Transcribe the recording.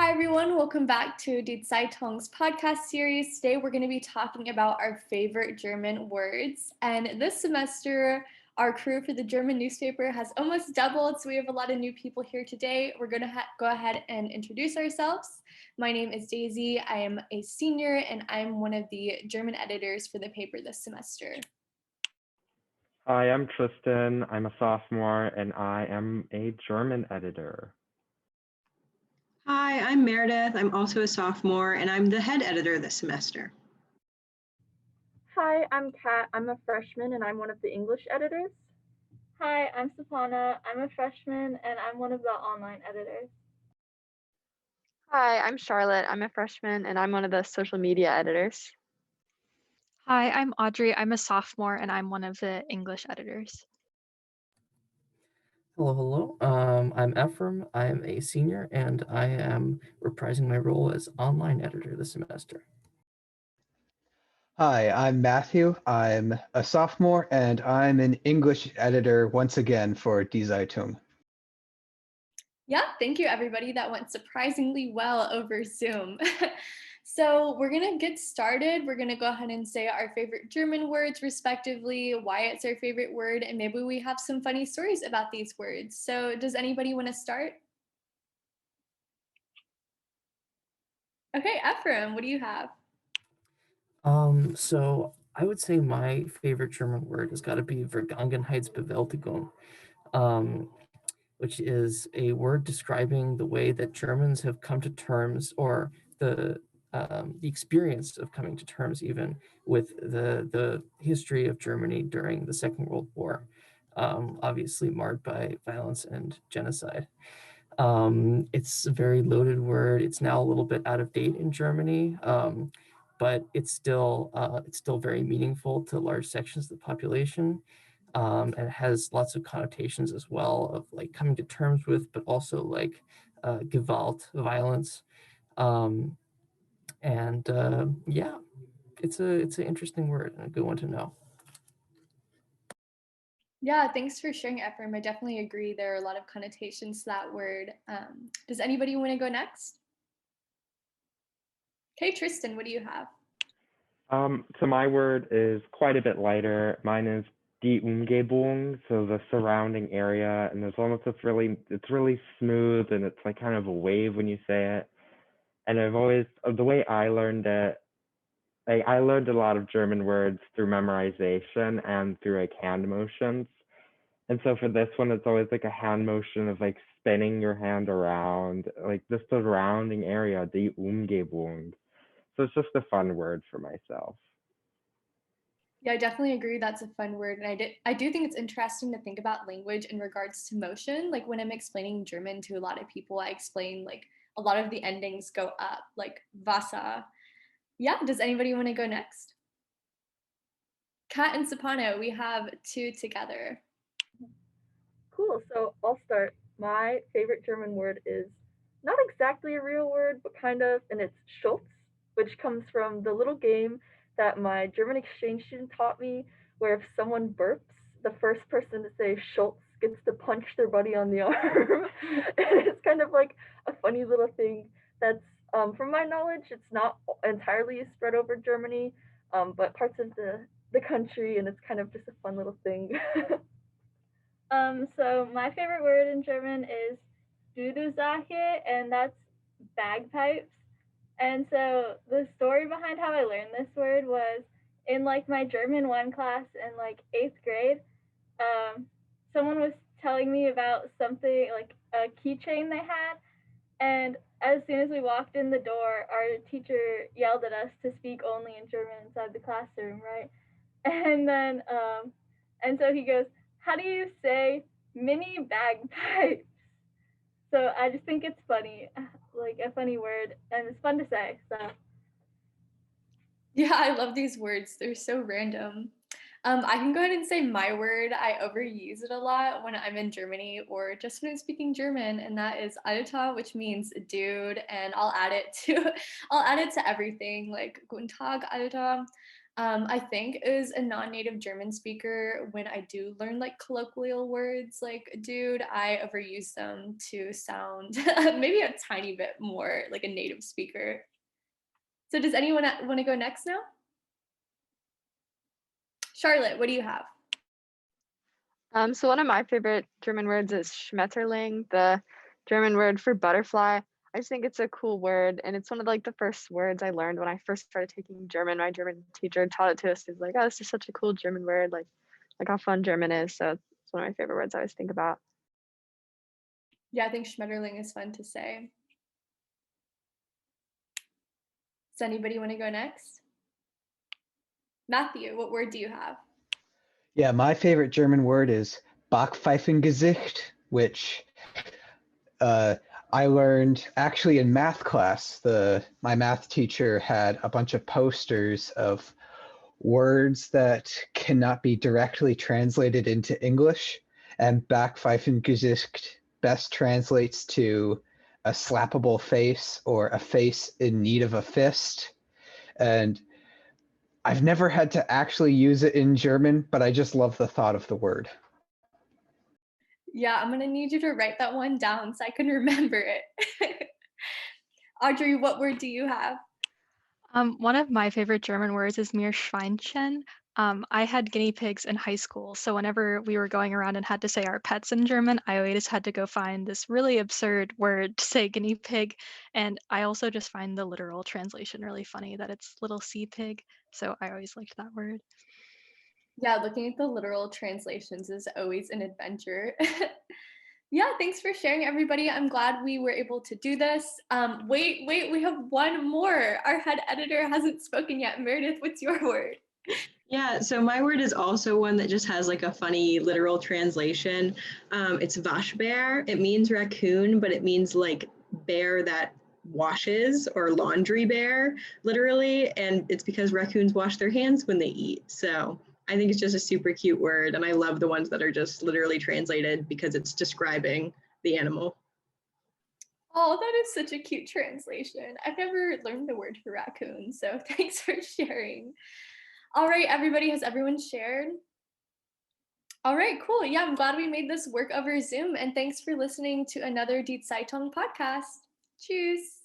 Hi everyone, welcome back to Die Zeitung's podcast series. Today we're going to be talking about our favorite German words. And this semester, our crew for the German newspaper has almost doubled, so we have a lot of new people here today. We're going to go ahead and introduce ourselves. My name is Daisy. I am a senior and I'm one of the German editors for the paper this semester. Hi, I'm Tristan. I'm a sophomore and I am a German editor. Hi, I'm Meredith. I'm also a sophomore and I'm the head editor this semester. Hi, I'm Kat. I'm a freshman and I'm one of the English editors. Hi, I'm Sapana. I'm a freshman and I'm one of the online editors. Hi, I'm Charlotte. I'm a freshman and I'm one of the social media editors. Hi, I'm Audrey. I'm a sophomore and I'm one of the English editors. Hello. I'm Ephraim. I am a senior and I am reprising my role as online editor this semester. Hi, I'm Matthew. I'm a sophomore and I'm an English editor once again for Die Zeitung. Yeah, thank you everybody. That went surprisingly well over Zoom. So we're gonna get started. We're gonna go ahead and say our favorite German words respectively, why it's our favorite word, and maybe we have some funny stories about these words. So does anybody wanna start? Okay, Ephraim, what do you have? So I would say my favorite German word has got to be Vergangenheitsbewältigung, which is a word describing the way that Germans have come to terms, or the experience of coming to terms even with the history of Germany during the Second World War, obviously marred by violence and genocide. It's a very loaded word. It's now a little bit out of date in Germany, but it's still very meaningful to large sections of the population. And it has lots of connotations as well of like coming to terms with, but also like Gewalt, violence. Yeah, it's an interesting word and a good one to know. Yeah, thanks for sharing, Ephraim. I definitely agree. There are a lot of connotations to that word. Does anybody want to go next? Okay, Tristan, what do you have? So my word is quite a bit lighter. Mine is die Umgebung, so the surrounding area, and there's almost it's really smooth and it's like kind of a wave when you say it. And the way I learned it, I learned a lot of German words through memorization and through like hand motions. And so for this one, it's always like a hand motion of like spinning your hand around, like the surrounding area, die Umgebung. So it's just a fun word for myself. Yeah, I definitely agree. That's a fun word. And I do think it's interesting to think about language in regards to motion. Like when I'm explaining German to a lot of people, I explain like a lot of the endings go up, like Wasser. Yeah, does anybody want to go next? Kat and Sapano, we have two together. Cool, so I'll start. My favorite German word is not exactly a real word, but kind of, and it's Schultz, which comes from the little game that my German exchange student taught me, where if someone burps, the first person to say Schultz gets to punch their buddy on the arm. It's kind of like a funny little thing that's, from my knowledge, it's not entirely spread over Germany, but parts of the country, and it's kind of just a fun little thing. So my favorite word in German is Dudelsache, and that's bagpipes. And so the story behind how I learned this word was in like my German 1 class in like 8th grade. Someone was telling me about something like a keychain they had, and as soon as we walked in the door, our teacher yelled at us to speak only in German inside the classroom, right? And then and so he goes, how do you say mini bagpipes? So I just think it's funny, like a funny word, and it's fun to say. So Yeah, I love these words. They're so random. I can go ahead and say my word. I overuse it a lot when I'm in Germany or just when I'm speaking German, and that is Alter, which means dude, and I'll add it to everything, like Guten Tag, Alter. I think as a non-native German speaker, when I do learn like colloquial words, like dude, I overuse them to sound maybe a tiny bit more like a native speaker. So does anyone want to go next now? Charlotte, what do you have? So one of my favorite German words is Schmetterling, the German word for butterfly. I just think it's a cool word, and it's one of like the first words I learned when I first started taking German. My German teacher taught it to us. He was like, "Oh, this is such a cool German word, like how fun German is." So it's one of my favorite words I always think about. Yeah, I think Schmetterling is fun to say. Does anybody want to go next? Matthew, what word do you have? Yeah, my favorite German word is Backpfeifengesicht, which I learned actually in math class. My math teacher had a bunch of posters of words that cannot be directly translated into English, and Backpfeifengesicht best translates to a slappable face or a face in need of a fist. And I've never had to actually use it in German, but I just love the thought of the word. Yeah, I'm gonna need you to write that one down so I can remember it. Audrey, what word do you have? One of my favorite German words is Meerschweinchen. I had guinea pigs in high school, so whenever we were going around and had to say our pets in German, I always had to go find this really absurd word to say guinea pig. And I also just find the literal translation really funny that it's little sea pig. So I always liked that word. Yeah, looking at the literal translations is always an adventure. Yeah, thanks for sharing, everybody. I'm glad we were able to do this. Wait, we have one more. Our head editor hasn't spoken yet. Meredith, what's your word? Yeah, so my word is also one that just has like a funny literal translation. It's Waschbär. It means raccoon, but it means like bear that washes, or laundry bear, literally. And it's because raccoons wash their hands when they eat. So I think it's just a super cute word. And I love the ones that are just literally translated because it's describing the animal. Oh, that is such a cute translation. I've never learned the word for raccoon, so thanks for sharing. All right, everybody, has everyone shared? All right, cool. Yeah, I'm glad we made this work over Zoom, and thanks for listening to another Die Zeitung podcast. Tschüss.